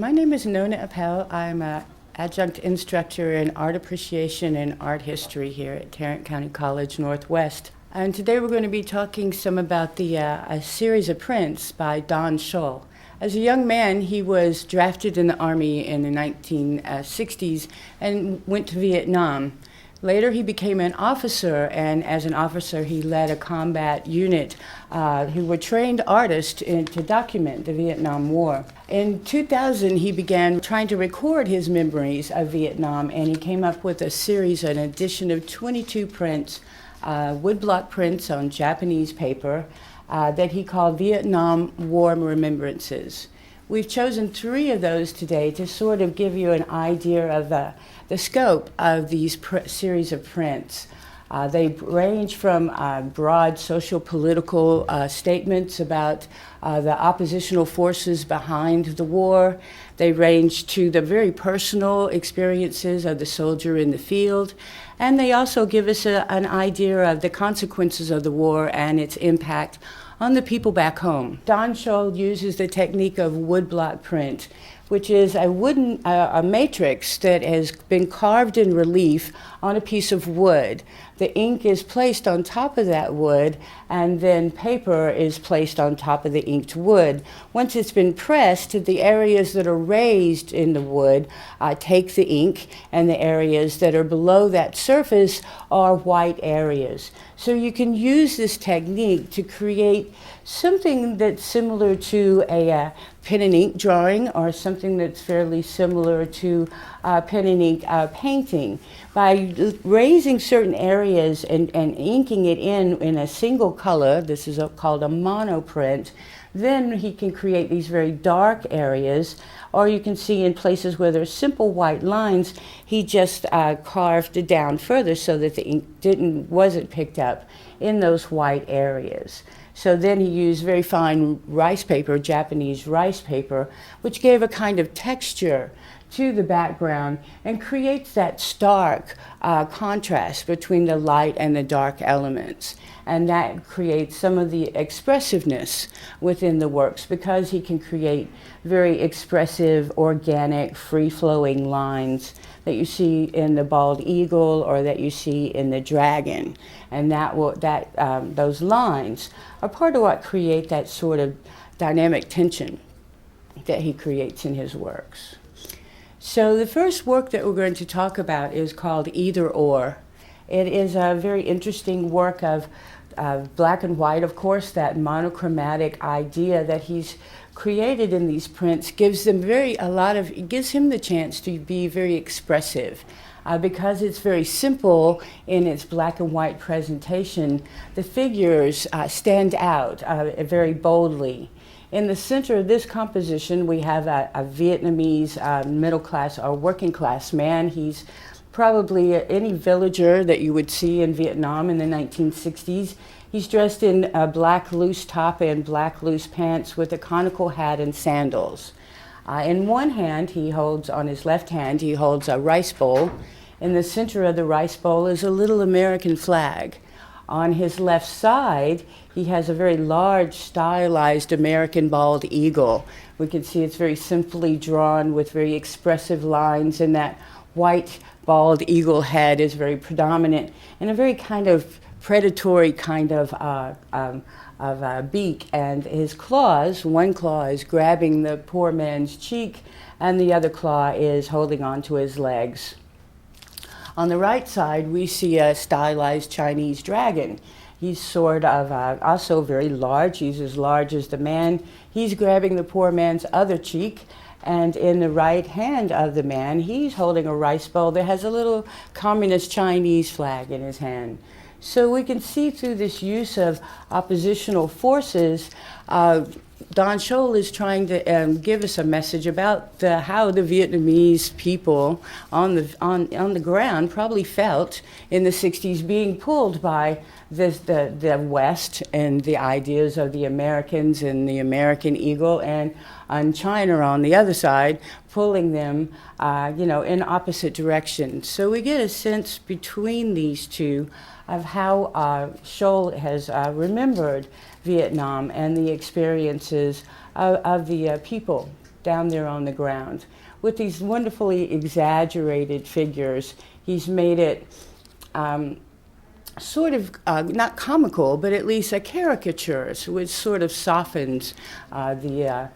My name is Nona Appel. I'm an adjunct instructor in art appreciation and art history here at Tarrant County College Northwest. And today we're going to be talking some about a series of prints by Don Schol. As a young man, he was drafted in the Army in the 1960s and went to Vietnam. Later, he became an officer, and as an officer, he led a combat unit who were trained artists to document the Vietnam War. In 2000, he began trying to record his memories of Vietnam, and he came up with a series, an edition of 22 prints, woodblock prints on Japanese paper that he called Vietnam War Remembrances. We've chosen 3 of those today to sort of give you an idea of the scope of these series of prints. They range from broad social political statements about the oppositional forces behind the war. They range to the very personal experiences of the soldier in the field. And they also give us an idea of the consequences of the war and its impact on the people back home. Don Schol uses the technique of woodblock print, which is a matrix that has been carved in relief on a piece of wood. The ink is placed on top of that wood, and then paper is placed on top of the inked wood. Once it's been pressed, the areas that are raised in the wood take the ink, and the areas that are below that surface are white areas. So you can use this technique to create something that's similar to a pen and ink drawing, or something that's fairly similar to pen and ink painting. By raising certain areas and inking it in a single color, this is called a monoprint, then he can create these very dark areas. Or you can see in places where there's simple white lines, he just carved it down further so that the ink wasn't picked up in those white areas. So then he used very fine rice paper, Japanese rice paper, which gave a kind of texture to the background and creates that stark contrast between the light and the dark elements. And that creates some of the expressiveness within the works, because he can create very expressive, organic, free-flowing lines that you see in the bald eagle or that you see in the dragon. And those lines are part of what create that sort of dynamic tension that he creates in his works. So the first work that we're going to talk about is called Either Or. It is a very interesting work of black and white, of course. That monochromatic idea that he's created in these prints gives him the chance to be very expressive. Because it's very simple in its black and white presentation, the figures stand out very boldly. In the center of this composition, we have a Vietnamese middle class or working class man. He's probably any villager that you would see in Vietnam in the 1960s. He's dressed in a black loose top and black loose pants with a conical hat and sandals. In one hand, on his left hand, he holds a rice bowl. In the center of the rice bowl is a little American flag. On his left side, he has a very large, stylized American bald eagle. We can see it's very simply drawn with very expressive lines, and that white bald eagle head is very predominant and a very kind of predatory kind of beak. And his claws, one claw is grabbing the poor man's cheek, and the other claw is holding on to his legs. On the right side, we see a stylized Chinese dragon. He's sort of also very large. He's as large as the man. He's grabbing the poor man's other cheek. And in the right hand of the man, he's holding a rice bowl that has a little communist Chinese flag in his hand. So we can see through this use of oppositional forces, Don Schol is trying to give us a message about how the Vietnamese people on the ground probably felt in the 60s, being pulled by the West and the ideas of the Americans and the American eagle, and China on the other side, pulling them in opposite directions. So we get a sense between these two of how Schol has remembered Vietnam and the experiences of the people. down there on the ground. With these wonderfully exaggerated figures, he's made it sort of not comical, but at least a caricature, which sort of softens the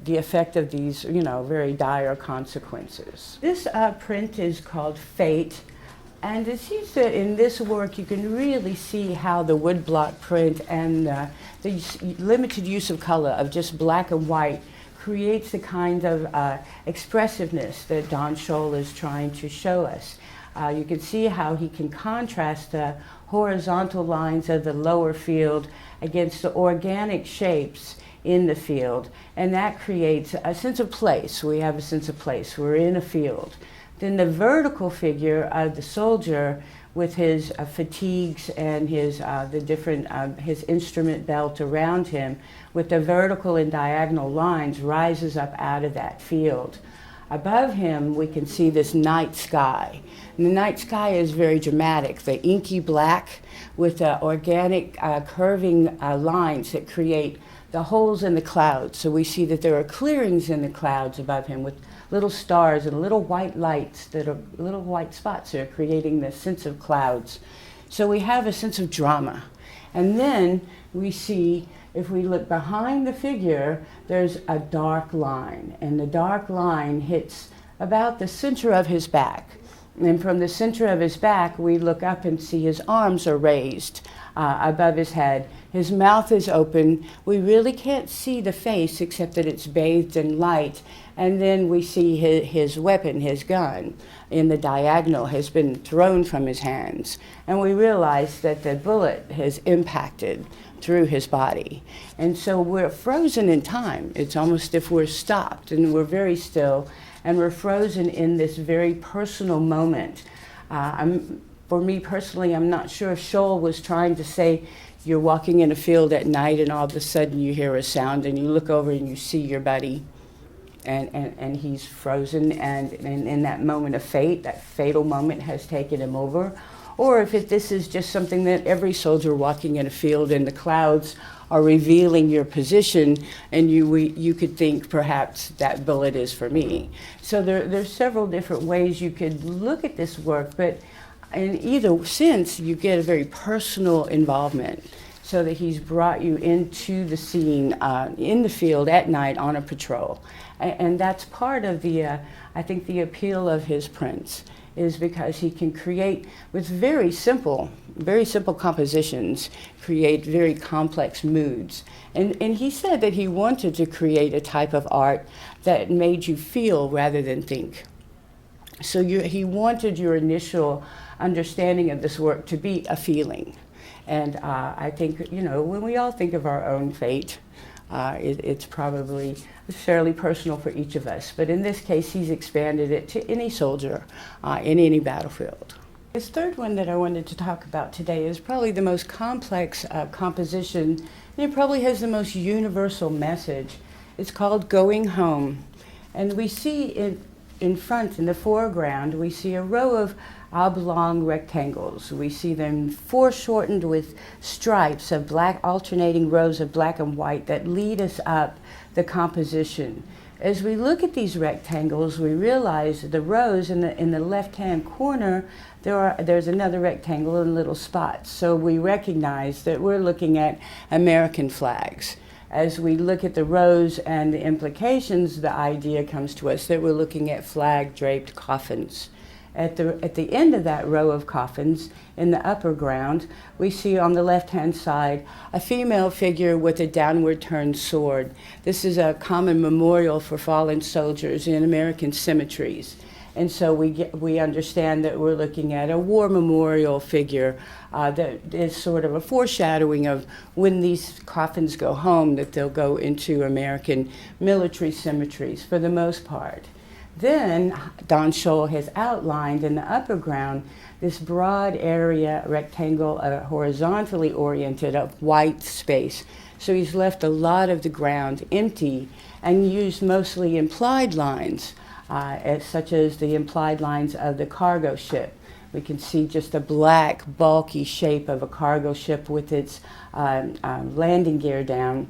effect of these, very dire consequences. This print is called Fate, and it seems that in this work you can really see how the woodblock print and the limited use of color of just black and white creates the kind of expressiveness that Don Schol is trying to show us. You can see how he can contrast the horizontal lines of the lower field against the organic shapes in the field, and that creates a sense of place. We have a sense of place. We're in a field. Then the vertical figure of the soldier with his fatigues and his his instrument belt around him, with the vertical and diagonal lines, rises up out of that field. Above him, we can see this night sky. And the night sky is very dramatic, the inky black with the organic curving lines that create the holes in the clouds. So we see that there are clearings in the clouds above him with little stars and little white lights that are little white spots that are creating this sense of clouds. So we have a sense of drama. And then we see, if we look behind the figure, there's a dark line, and the dark line hits about the center of his back. And from the center of his back, we look up and see his arms are raised above his head. His mouth is open. We really can't see the face except that it's bathed in light. And then we see his weapon, his gun, in the diagonal has been thrown from his hands. And we realize that the bullet has impacted through his body. And so we're frozen in time. It's almost if we're stopped, and we're very still, and we're frozen in this very personal moment. For me personally, I'm not sure if Schol was trying to say, you're walking in a field at night and all of a sudden you hear a sound and you look over and you see your buddy, and he's frozen, and in that moment of fate, that fatal moment has taken him over. Or if this is just something that every soldier walking in a field and the clouds are revealing your position, and you could think perhaps that bullet is for me. So there's several different ways you could look at this work, but in either sense you get a very personal involvement, so that he's brought you into the scene in the field at night on a patrol. And that's part of the, I think, the appeal of his prints, is because he can create with very simple compositions, create very complex moods. And he said that he wanted to create a type of art that made you feel rather than think. So he wanted your initial understanding of this work to be a feeling. And I think, when we all think of our own fate, it's probably fairly personal for each of us. But in this case, he's expanded it to any soldier in any battlefield. This third one that I wanted to talk about today is probably the most complex composition, and it probably has the most universal message. It's called Going Home. And we see in front, in the foreground, we see a row of oblong rectangles. We see them foreshortened with stripes of black, alternating rows of black and white that lead us up the composition. As we look at these rectangles, we realize the rows in the left-hand corner, there's another rectangle in little spots. So we recognize that we're looking at American flags. As we look at the rows and the implications, the idea comes to us that we're looking at flag-draped coffins. At the end of that row of coffins, in the upper ground, we see on the left-hand side a female figure with a downward turned sword. This is a common memorial for fallen soldiers in American cemeteries. And so we understand that we're looking at a war memorial figure that is sort of a foreshadowing of when these coffins go home, that they'll go into American military cemeteries for the most part. Then Don Schol has outlined in the upper ground this broad area, rectangle, horizontally oriented of white space. So he's left a lot of the ground empty and used mostly implied lines, such as the implied lines of the cargo ship. We can see just a black, bulky shape of a cargo ship with its landing gear down.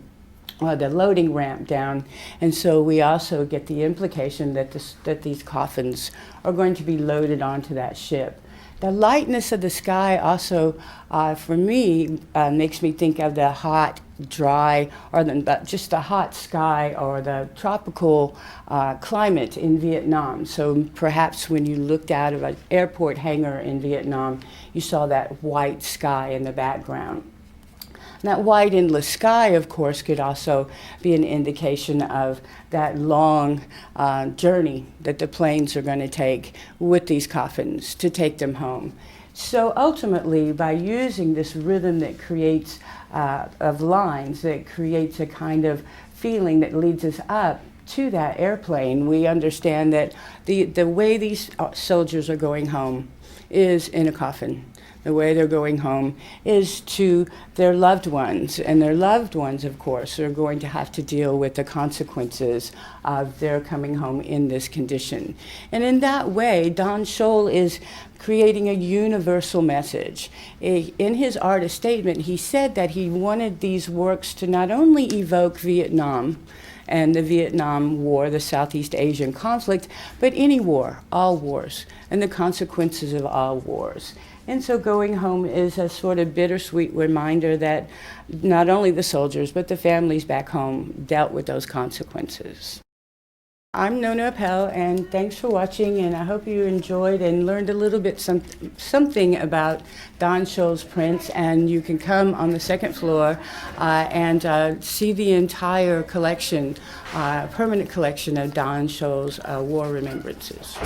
the loading ramp down, and so we also get the implication that these coffins are going to be loaded onto that ship. The lightness of the sky also, for me, makes me think of the hot, dry, or just the hot sky or the tropical climate in Vietnam. So perhaps when you looked out of an airport hangar in Vietnam, you saw that white sky in the background. That wide, endless sky, of course, could also be an indication of that long journey that the planes are going to take with these coffins to take them home. So ultimately, by using this rhythm that creates of lines, that creates a kind of feeling that leads us up to that airplane, we understand that the way these soldiers are going home is in a coffin. The way they're going home is to their loved ones, and their loved ones, of course, are going to have to deal with the consequences of their coming home in this condition. And in that way, Don Schol is creating a universal message. In his artist statement, he said that he wanted these works to not only evoke Vietnam and the Vietnam War, the Southeast Asian conflict, but any war, all wars, and the consequences of all wars. And so going home is a sort of bittersweet reminder that not only the soldiers, but the families back home dealt with those consequences. I'm Nona Appel, and thanks for watching, and I hope you enjoyed and learned a little bit something about Don Schol's prints, and you can come on the second floor and see the entire collection, permanent collection of Don Schol's War Remembrances.